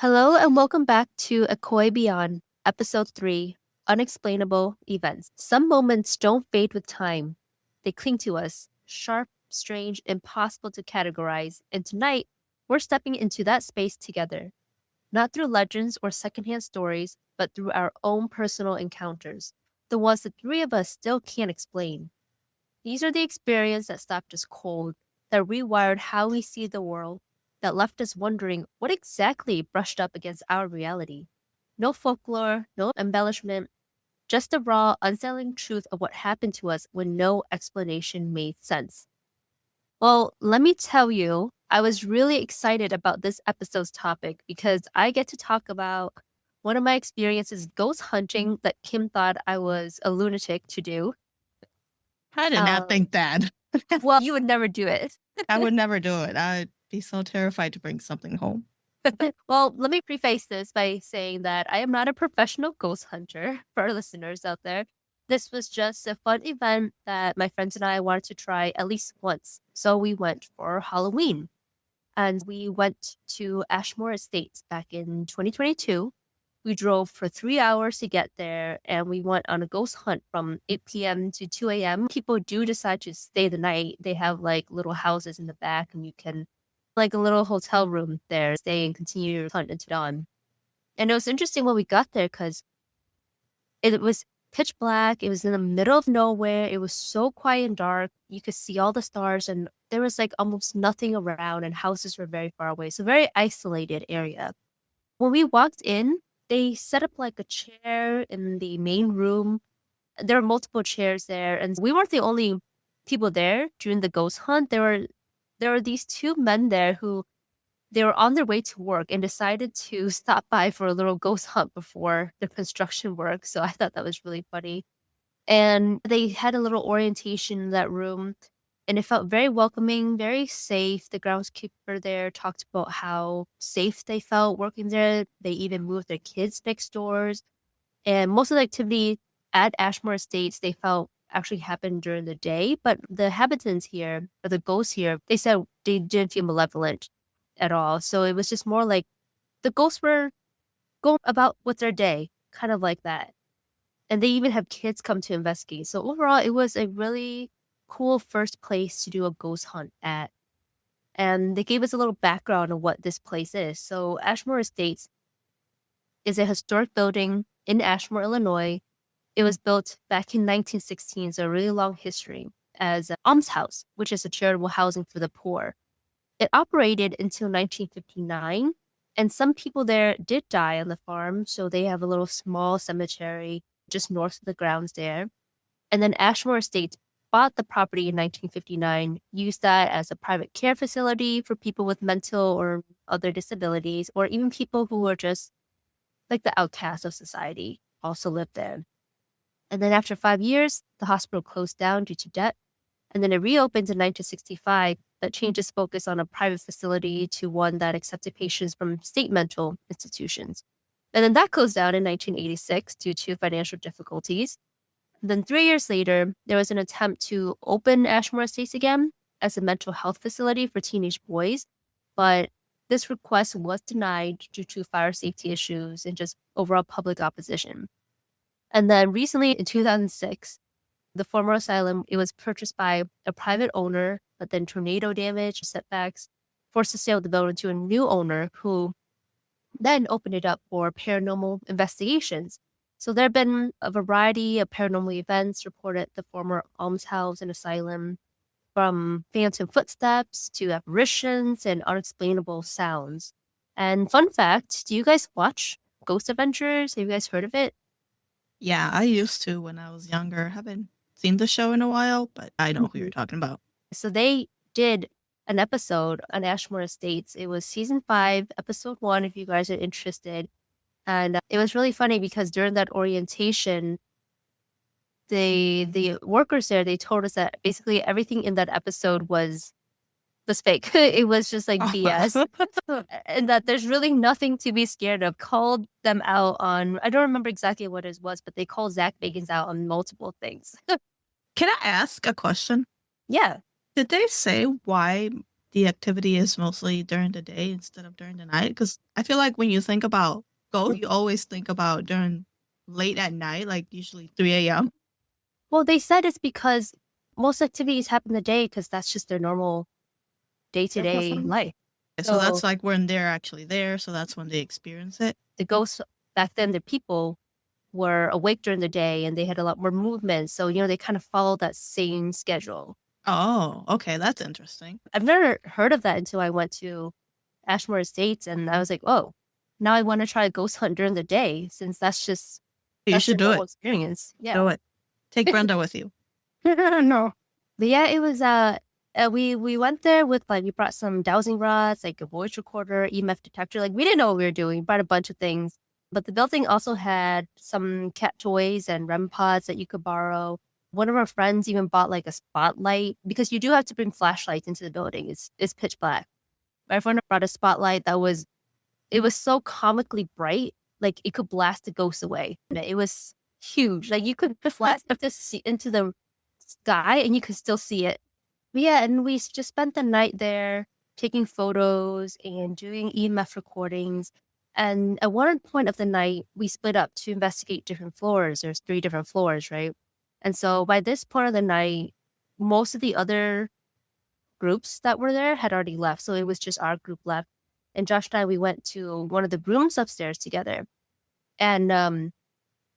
Hello and welcome back to Akoi Beyond, Episode 3, Unexplainable Events. Some moments don't fade with time. They cling to us, sharp, strange, impossible to categorize, and tonight, we're stepping into that space together. Not through legends or secondhand stories, but through our own personal encounters, the ones the three of us still can't explain. These are the experiences that stopped us cold, that rewired how we see the world, that left us wondering what exactly brushed up against our reality. No folklore, no embellishment, just the raw, unsettling truth of what happened to us when no explanation made sense. Well, let me tell you, I was really excited about this episode's topic because I get to talk about one of my experiences ghost hunting that Kim thought I was a lunatic to do. I did not Um, think that. well, you would never do it. I would never do it. I'd be so terrified to bring something home. Well, let me preface this by saying that I am not a professional ghost hunter for our listeners out there. This was just a fun event that my friends and I wanted to try at least once. So we went for Halloween and we went to Ashmore Estates back in 2022. We drove for 3 hours to get there and we went on a ghost hunt from 8 p.m. to 2 a.m. People do decide to stay the night. They have like little houses in the back and you can like a little hotel room there, stay and continue your hunt until dawn. And it was interesting when we got there because it was pitch black. It was in the middle of nowhere. It was so quiet and dark. You could see all the stars and there was like almost nothing around and houses were very far away. So very isolated area. When we walked in, they set up like a chair in the main room. There were multiple chairs there and we weren't the only people there during the ghost hunt. There were these two men there who they were on their way to work and decided to stop by for a little ghost hunt before the construction work. So I thought that was really funny. And they had a little orientation in that room and it felt very welcoming, very safe. The groundskeeper there talked about how safe they felt working there. They even moved their kids next doors. And most of the activity at Ashmore Estates, they felt actually happened during the day. But the inhabitants here, or the ghosts here, they said they didn't feel malevolent at all. So it was just more like the ghosts were going about with their day, kind of like that. And they even have kids come to investigate. So overall, it was a really cool first place to do a ghost hunt at. And they gave us a little background of what this place is. So Ashmore Estates is a historic building in Ashmore, Illinois. It was built back in 1916, so a really long history, as an almshouse, which is a charitable housing for the poor. It operated until 1959, and some people there did die on the farm, so they have a little small cemetery just north of the grounds there. And then Ashmore Estates bought the property in 1959, used that as a private care facility for people with mental or other disabilities, or even people who were just like the outcasts of society also lived there. And then after 5 years, the hospital closed down due to debt. And then it reopened in 1965 that changed its focus on a private facility to one that accepted patients from state mental institutions. And then that closed down in 1986 due to financial difficulties. And then 3 years later, there was an attempt to open Ashmore Estates again as a mental health facility for teenage boys. But this request was denied due to fire safety issues and just overall public opposition. And then recently in 2006, the former asylum, it was purchased by a private owner, but then tornado damage, setbacks, forced to sell the building to a new owner who then opened it up for paranormal investigations. So there have been a variety of paranormal events reported at the former almshouse and asylum, from phantom footsteps to apparitions and unexplainable sounds. And fun fact, do you guys watch Ghost Adventures? Have you guys heard of it? Yeah, I used to when I was younger. Haven't seen the show in a while, but I know who you're talking about. So they did an episode on Ashmore Estates. It was season 5, episode 1, if you guys are interested. And it was really funny because during that orientation, the workers there, they told us that basically everything in that episode was fake. It was just like BS. And that there's really nothing to be scared of. Called them out on, I don't remember exactly what it was, but they called Zach Bagans out on multiple things. Can I ask a question? Yeah. Did they say why the activity is mostly during the day instead of during the night? Because I feel like when you think about ghosts, you always think about during late at night, like usually 3 a.m. Well, they said it's because most activities happen in the day because that's just their normal day-to-day life. So So that's like when they're actually there. So that's when they experience it. the ghosts back then, the people were awake during the day and they had a lot more movement. So, they kind of followed that same schedule. Oh, okay. That's interesting. I've never heard of that until I went to Ashmore Estates and I was like, oh, now I want to try a ghost hunt during the day since You that's should their do normal it. experience. Yeah. Do it. Take Brenda with you. No. But yeah, it was we went there with we brought some dowsing rods, like a voice recorder, EMF detector. Like we didn't know what we were doing. We brought a bunch of things. But the building also had some cat toys and REM pods that you could borrow. One of our friends even bought like a spotlight because you do have to bring flashlights into the building. It's pitch black. My friend brought a spotlight it was so comically bright, like it could blast the ghosts away. It was huge. Like you could blast up to see into the sky and you could still see it. But yeah, and we just spent the night there taking photos and doing EMF recordings. And at one point of the night, we split up to investigate different floors. There's 3 different floors, right? And so by this point of the night, most of the other groups that were there had already left. So it was just our group left. And Josh and I, we went to one of the rooms upstairs together. And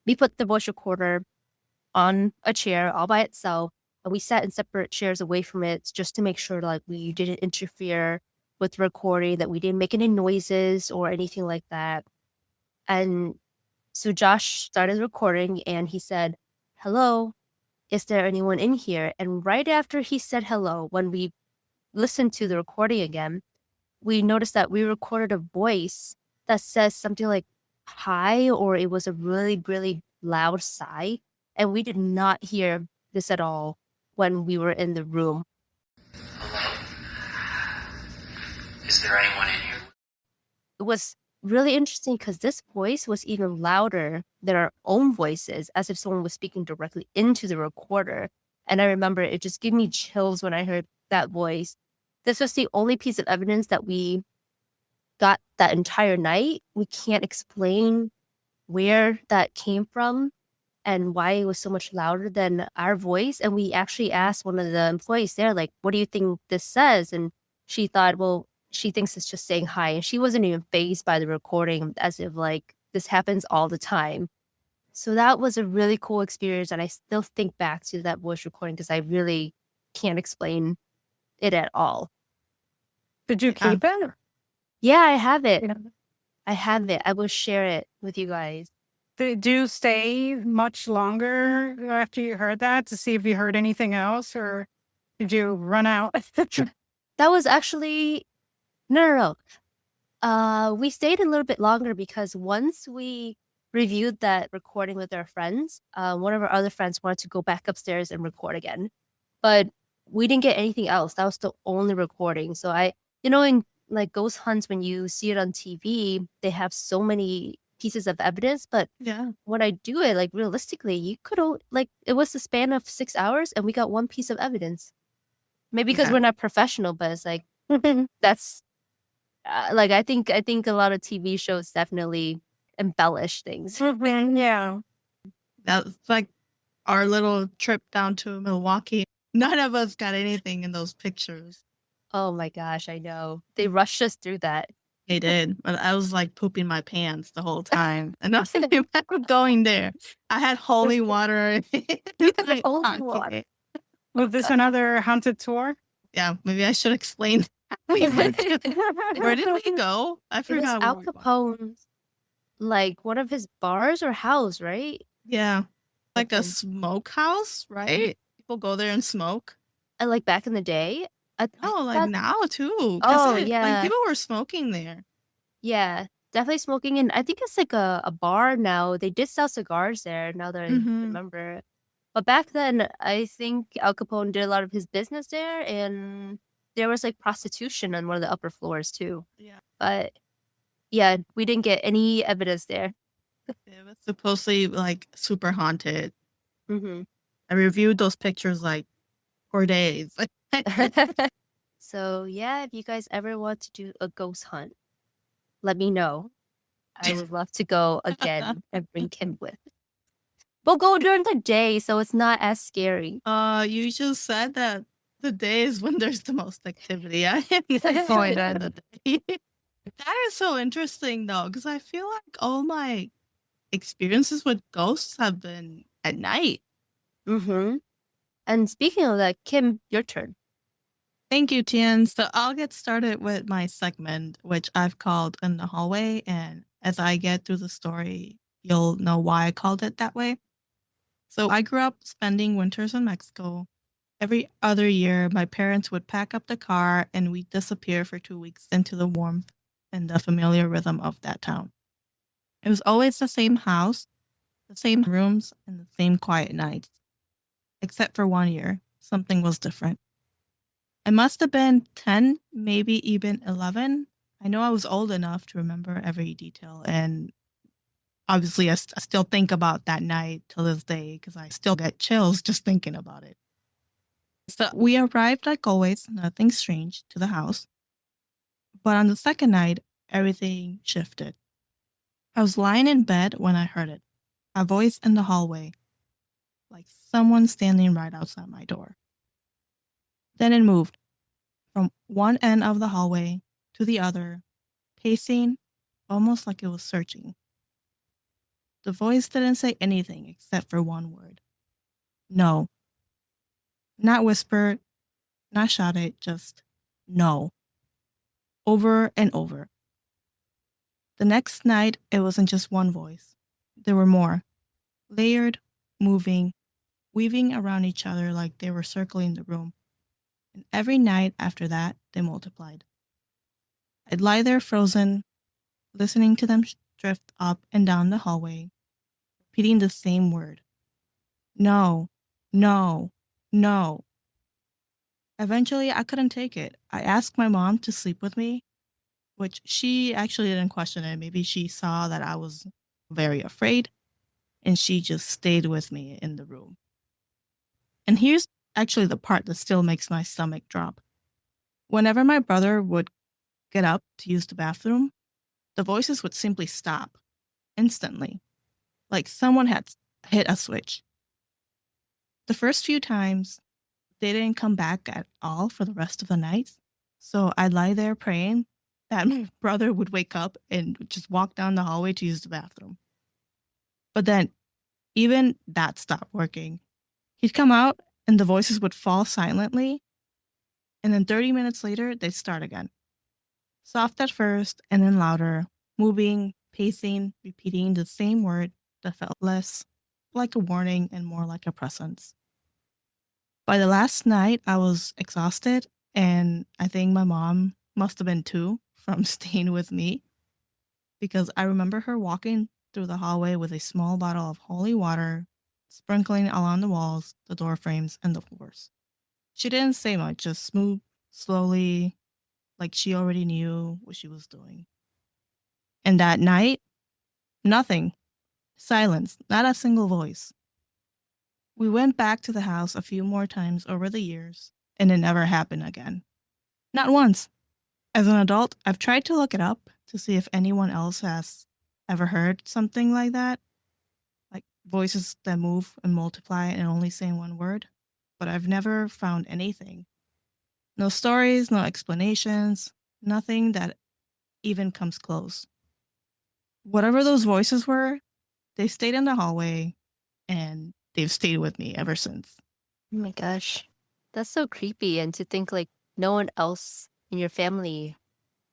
we put the voice recorder on a chair all by itself. And we sat in separate chairs away from it just to make sure we didn't interfere with the recording, that we didn't make any noises or anything like that. And so Josh started recording and he said, "Hello, is there anyone in here?" And right after he said hello, when we listened to the recording again, we noticed that we recorded a voice that says something like hi, or it was a really, really loud sigh. And we did not hear this at all when we were in the room. Hello? Is there anyone in here? It was really interesting because this voice was even louder than our own voices, as if someone was speaking directly into the recorder. And I remember it just gave me chills when I heard that voice. This was the only piece of evidence that we got that entire night. We can't explain where that came from and why it was so much louder than our voice. And we actually asked one of the employees there, like, what do you think this says? And she thought, well, she thinks it's just saying hi. And she wasn't even fazed by the recording, as if this happens all the time. So that was a really cool experience. And I still think back to that voice recording because I really can't explain it at all. Did you keep it? Yeah, I have it. I have it. I will share it with you guys. Did you stay much longer after you heard that to see if you heard anything else, or did you run out? That was actually no. We stayed a little bit longer because once we reviewed that recording with our friends, one of our other friends wanted to go back upstairs and record again, but we didn't get anything else. That was the only recording. So in ghost hunts, when you see it on TV, they have so many pieces of evidence. But Yeah. when I do it, realistically, you could it was the span of 6 hours, and we got one piece of evidence. Maybe because Yeah. we're not professional, but it's that's I think a lot of TV shows definitely embellish things. Yeah. That's like our little trip down to Milwaukee. None of us got anything in those pictures. Oh my gosh, I know. They rushed us through that. They did, but I was pooping my pants the whole time. And I was thinking back with going there. I had holy water. Holy water. Was this another haunted tour? Yeah, maybe I should explain. Where did we go? I It was forgot. Al where we went. Capone's, one of his bars or house, right? Yeah, like a Okay. smokehouse, right? People go there and smoke. And back in the day, I Oh, thought, now too. oh Like yeah, people were smoking there. yeah, definitely smoking. And I think it's a bar now. They did sell cigars there. Now that I Mhm. remember, but back then, I think Al Capone did a lot of his business there, and there was prostitution on one of the upper floors too. Yeah, But yeah, we didn't get any evidence there. it was supposedly super haunted. Hmm I reviewed those pictures for days. So yeah, if you guys ever want to do a ghost hunt, let me know. I would love to go again and bring Kim with. We'll go during the day, so it's not as scary. You just said that the day is when there's the most activity. I am Point going at the day. That is so interesting though, because I feel like all my experiences with ghosts have been at night. Mm-hmm. And speaking of that, Kim, your turn. Thank you, Tian. So I'll get started with my segment, which I've called In the Hallway. And as I get through the story, you'll know why I called it that way. So I grew up spending winters in Mexico. Every other year, my parents would pack up the car and we'd disappear for 2 weeks into the warmth and the familiar rhythm of that town. It was always the same house, the same rooms, and the same quiet nights. Except for one year, something was different. I must have been 10, maybe even 11. I know I was old enough to remember every detail. And obviously, I still think about that night till this day because I still get chills just thinking about it. So we arrived like always, nothing strange, to the house. But on the second night, everything shifted. I was lying in bed when I heard it, a voice in the hallway, like someone standing right outside my door. Then it moved from one end of the hallway to the other, pacing, almost like it was searching. The voice didn't say anything except for one word. No. Not whispered, not shouted, just no. Over and over. The next night, it wasn't just one voice. There were more. Layered, moving, weaving around each other like they were circling the room. And every night after that, they multiplied. I'd lie there frozen, listening to them drift up and down the hallway, repeating the same word. No, no, no. Eventually, I couldn't take it. I asked my mom to sleep with me, which she actually didn't question it. Maybe she saw that I was very afraid, and she just stayed with me in the room. And here's actually the part that still makes my stomach drop. Whenever my brother would get up to use the bathroom, the voices would simply stop instantly, like someone had hit a switch. The first few times, they didn't come back at all for the rest of the night. So I'd lie there praying that my brother would wake up and just walk down the hallway to use the bathroom. But then even that stopped working. He'd come out and the voices would fall silently. And then 30 minutes later, they'd start again. Soft at first and then louder, moving, pacing, repeating the same word that felt less like a warning and more like a presence. By the last night, I was exhausted, and I think my mom must have been too from staying with me because I remember her walking through the hallway with a small bottle of holy water, sprinkling along the walls, the door frames, and the floors. She didn't say much, just moved slowly, like she already knew what she was doing. And that night, nothing. Silence, not a single voice. We went back to the house a few more times over the years, and it never happened again. Not once. As an adult, I've tried to look it up to see if anyone else has ever heard something like that, like voices that move and multiply and only say one word, but I've never found anything. No stories, no explanations, nothing that even comes close. Whatever those voices were, they stayed in the hallway, and they've stayed with me ever since. Oh my gosh. That's so creepy. And to think like no one else in your family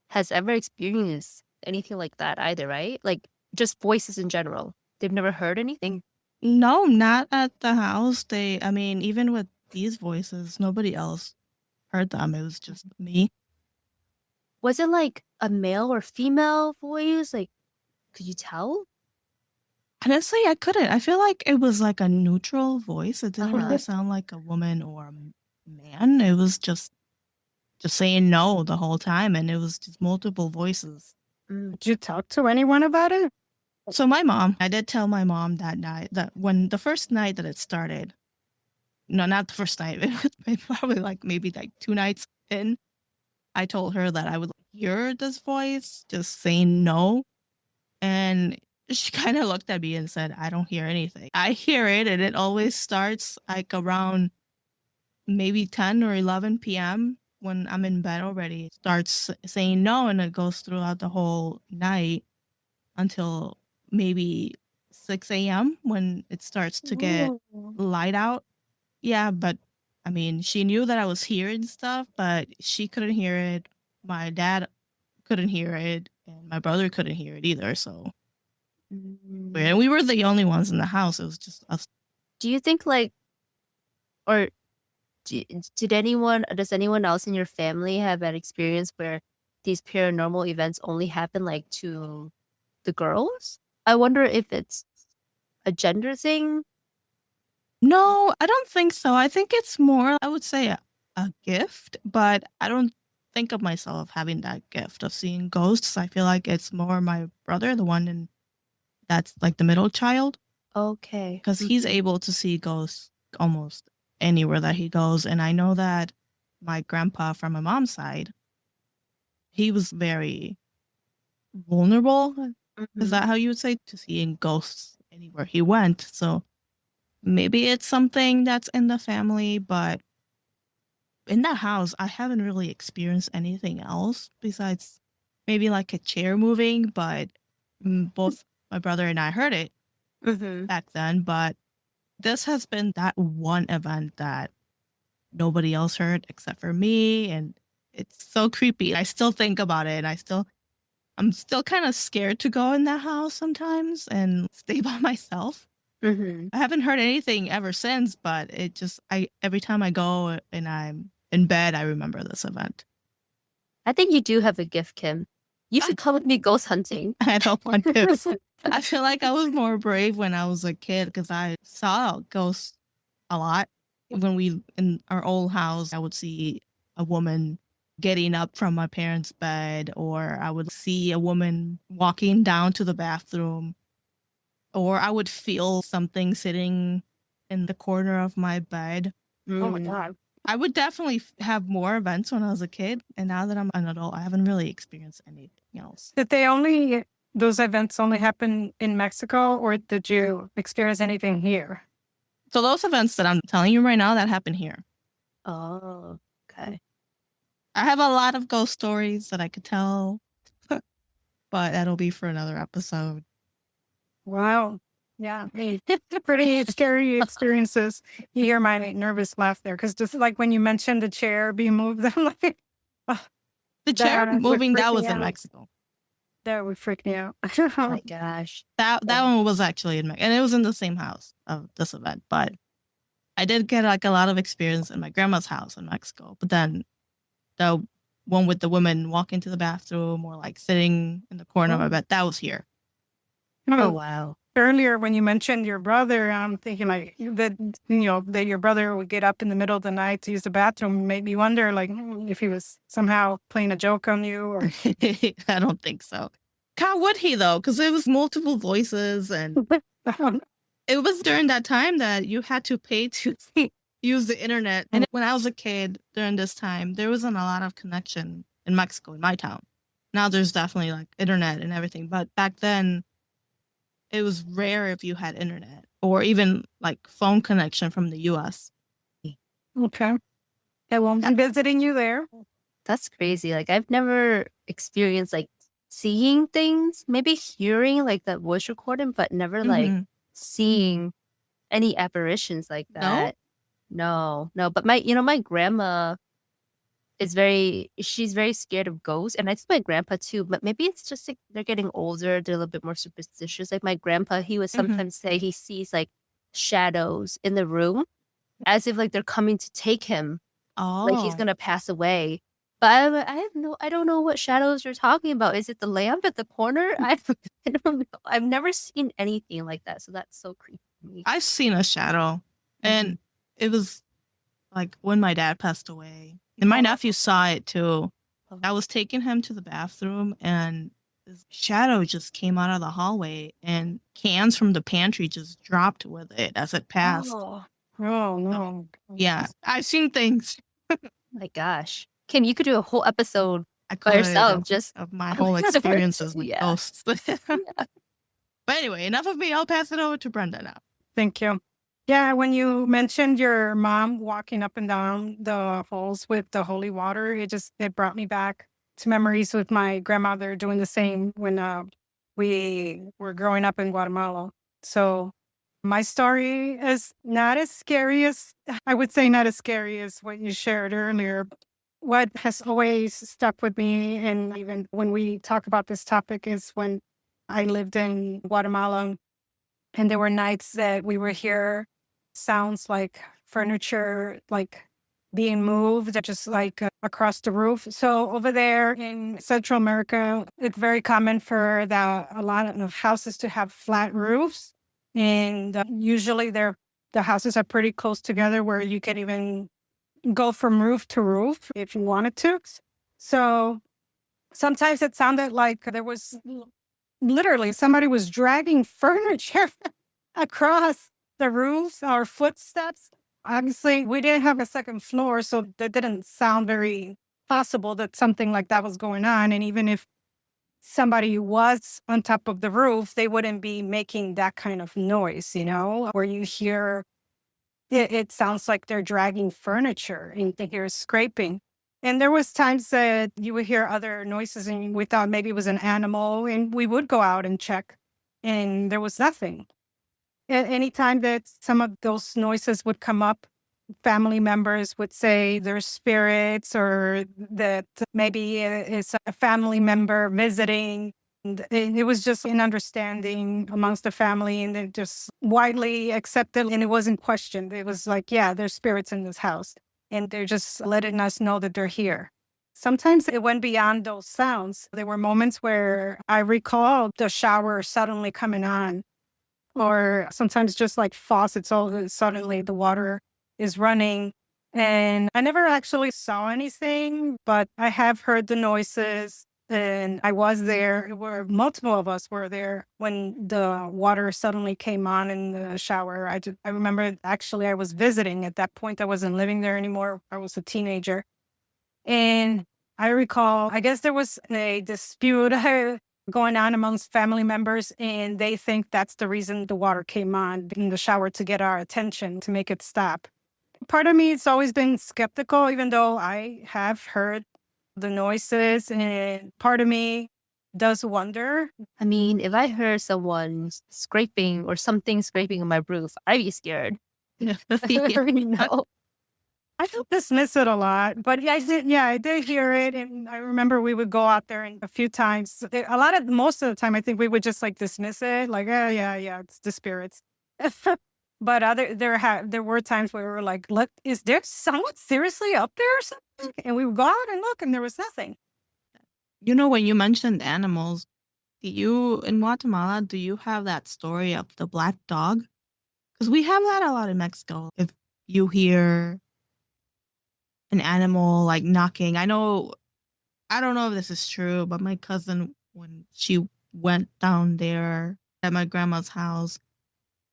has ever experienced anything like that either, right? Like just voices in general. They've never heard anything. No, not at the house. Even with these voices, nobody else heard them. It was just me. Was it like a male or female voice? Like, could you tell? Honestly, I couldn't. I feel like it was like a neutral voice. It didn't Uh-huh. really sound like a woman or a man. It was just saying no the whole time, and it was just multiple voices. Did you talk to anyone about it? So I did tell my mom that night, that when the first night that it started, no, not the first night, it was probably like maybe like 2 nights in, I told her that I would hear this voice just saying no. And she kind of looked at me and said, I don't hear anything. I hear it, and it always starts like around maybe 10 or 11 p.m. when I'm in bed already. It starts saying no, and it goes throughout the whole night until maybe 6 a.m. when it starts to get Oh. light out. Yeah, but I mean, she knew that I was hearing stuff, but she couldn't hear it. My dad couldn't hear it, and my brother couldn't hear it either. So, Mm. and we were the only ones in the house. It was just us. Do you think like, or does anyone else in your family have an experience where these paranormal events only happen like to the girls? I wonder if it's a gender thing. No, I don't think so. I think it's more, I would say, a gift, but I don't think of myself having that gift of seeing ghosts. I feel like it's more my brother, the one that's like the middle child, Okay. because he's able to see ghosts almost anywhere that he goes. And I know that my grandpa from my mom's side, he was very vulnerable. Is Mhm. that how you would say? To seeing ghosts anywhere he went. So maybe it's something that's in the family, but in that house, I haven't really experienced anything else besides maybe like a chair moving, but both my brother and I heard it Mhm. back then. But this has been that one event that nobody else heard except for me. And it's so creepy. I still think about it. I'm still kind of scared to go in that house sometimes and stay by myself. Mhm. I haven't heard anything ever since, but every time I go and I'm in bed, I remember this event. I think you do have a gift, Kim. You should come with me ghost hunting. I don't want to. I feel like I was more brave when I was a kid because I saw ghosts a lot. When we in our old house, I would see a woman getting up from my parents' bed, or I would see a woman walking down to the bathroom, or I would feel something sitting in the corner of my bed. Oh my Mm. God. I would definitely have more events when I was a kid, and now that I'm an adult, I haven't really experienced anything else. Did those events only happen in Mexico, or did you experience anything here? So those events that I'm telling you right now that happen here. Oh, okay. I have a lot of ghost stories that I could tell, but that'll be for another episode. Wow. Yeah. Pretty scary experiences. You hear my nervous laugh there because just like when you mentioned the chair being moved, I'm like, oh, The chair that would moving, freak that me was in out. Mexico. That would freak me out. Oh my gosh. That one was actually in Mexico, and it was in the same house of this event. But I did get like a lot of experience in my grandma's house in Mexico. But then the one with the woman walking to the bathroom or like sitting in the corner of my bed, that was here. Oh wow. Earlier, when you mentioned your brother, I'm thinking like that your brother would get up in the middle of the night to use the bathroom. Made me wonder, like, if he was somehow playing a joke on you, or I don't think so. How would he though? Because it was multiple voices, and it was during that time that you had to pay to use the internet. And when I was a kid during this time, there wasn't a lot of connection in Mexico, in my town. Now there's definitely like internet and everything. But back then, it was rare if you had internet or even like phone connection from the US. okay, yeah, well, I'm visiting you there. That's crazy. Like I've never experienced like seeing things, maybe hearing like that voice recording, but never like Mhm. seeing any apparitions like No? that. No, no. But my grandma she's very scared of ghosts. And I think my grandpa too, but maybe it's just like they're getting older, they're a little bit more superstitious. Like my grandpa, he would sometimes say he sees like shadows in the room as if like they're coming to take him, like he's Oh. gonna pass away. But I don't know what shadows you're talking about. Is it the lamp at the corner? I don't know. I've never seen anything like that. So that's so creepy to me. I've seen a shadow, and it was like when my dad passed away. And my nephew saw it too. I was taking him to the bathroom, and this shadow just came out of the hallway, and cans from the pantry just dropped with it as it passed. Oh no. Yeah, I've seen things. My gosh. Kim, you could do a whole episode I by could yourself, just of my whole experiences with yeah. ghosts. But anyway, enough of me. I'll pass it over to Brenda now. Thank you. Yeah, when you mentioned your mom walking up and down the halls with the holy water, it brought me back to memories with my grandmother doing the same when we were growing up in Guatemala. So my story is not as scary as, I would say, not as scary as what you shared earlier. What has always stuck with me, and even when we talk about this topic, is when I lived in Guatemala and there were nights that we would hear sounds like furniture, like being moved, just like across the roof. So over there in Central America, it's very common for a lot of houses to have flat roofs. And usually the houses are pretty close together where you can even go from roof to roof if you wanted to. So sometimes it sounded like there was literally somebody was dragging furniture across the roofs or footsteps. Obviously, we didn't have a second floor, so that didn't sound very possible that something like that was going on. And even if somebody was on top of the roof, they wouldn't be making that kind of noise, where you hear it sounds like they're dragging furniture and you hear scraping. And there was times that you would hear other noises and we thought maybe it was an animal, and we would go out and check and there was nothing. Anytime that some of those noises would come up, family members would say there's spirits or that maybe it's a family member visiting. And it was just an understanding amongst the family, and it just widely accepted, and it wasn't questioned. It was like, yeah, there's spirits in this house, and they're just letting us know that they're here. Sometimes it went beyond those sounds. There were moments where I recall the shower suddenly coming on, or sometimes just like faucets, all suddenly the water is running. And I never actually saw anything, but I have heard the noises. And I was there, where multiple of us were there when the water suddenly came on in the shower. I remember actually I was visiting at that point. I wasn't living there anymore. I was a teenager. And I recall, I guess there was a dispute going on amongst family members, and they think that's the reason the water came on in the shower, to get our attention, to make it stop. Part of me has always been skeptical, even though I have heard the noises, and part of me does wonder. I mean, if I heard someone scraping or something scraping on my roof, I'd be scared. Yeah. No. I don't dismiss it a lot, but I did hear it. And I remember we would go out there and a few times, most of the time, I think we would just like dismiss it. Like, oh, yeah, it's the spirits. But there were times where we were like, look, is there someone seriously up there or something? And we would go out and look, and there was nothing. When you mentioned animals, in Guatemala, do you have that story of the black dog? Because we have that a lot in Mexico. If you hear an animal like knocking, I don't know if this is true, but my cousin, when she went down there at my grandma's house,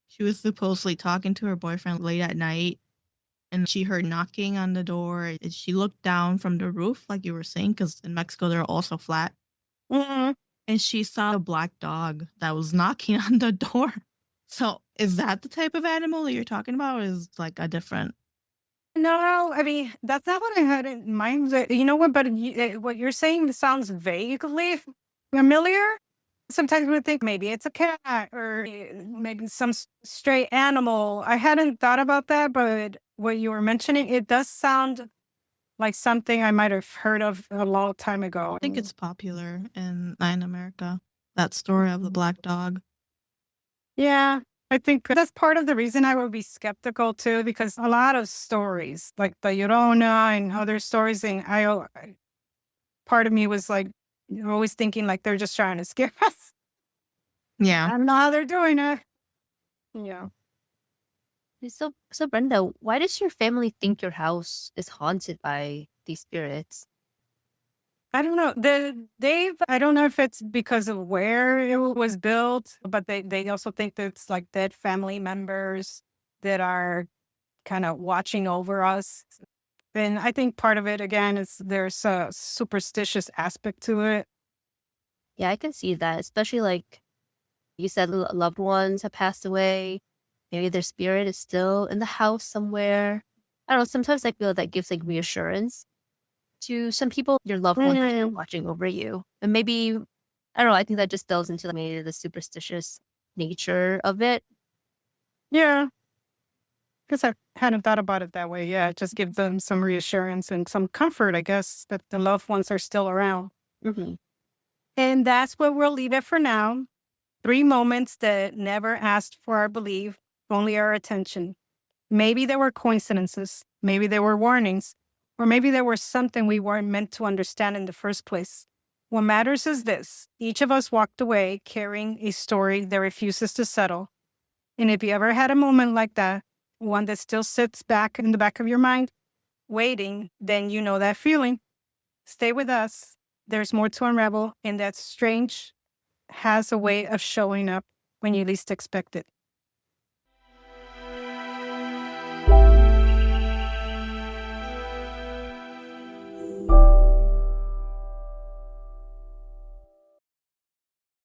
she was supposedly talking to her boyfriend late at night, and she heard knocking on the door. And she looked down from the roof, like you were saying, because in Mexico they're also flat. Mm-hmm. And she saw a black dog that was knocking on the door. So is that the type of animal that you're talking about, or is like a different? No, I mean, that's not what I had in mind. You know what? But what you're saying sounds vaguely familiar. Sometimes we think maybe it's a cat or maybe some stray animal. I hadn't thought about that, but what you were mentioning, it does sound like something I might have heard of a long time ago. I think it's popular in Latin America, that story of the black dog. Yeah, I think that's part of the reason I would be skeptical too, because a lot of stories like the Llorona and other stories, and part of me was like, you're always thinking like they're just trying to scare us. Yeah. I don't know how they're doing it. Yeah. So Brenda, why does your family think your house is haunted by these spirits? I don't know. I don't know if it's because of where it was built, but they also think that it's like dead family members that are kind of watching over us. And I think part of it, again, is there's a superstitious aspect to it. Yeah, I can see that, especially like you said, loved ones have passed away. Maybe their spirit is still in the house somewhere. I don't know. Sometimes I feel that gives like reassurance to some people, your loved ones are Mm, watching over you. And maybe, I don't know, I think that just delves into like, maybe the superstitious nature of it. yeah, because I hadn't thought about it that way. Yeah, it just gives them some reassurance and some comfort, I guess, that the loved ones are still around. Hmm. And that's where we'll leave it for now. 3 moments that never asked for our belief, only our attention. Maybe there were coincidences, maybe there were warnings, or maybe there was something we weren't meant to understand in the first place. What matters is this: each of us walked away carrying a story that refuses to settle. And if you ever had a moment like that, one that still sits back in the back of your mind, waiting, then you know that feeling. Stay with us. There's more to unravel, and that strange has a way of showing up when you least expect it.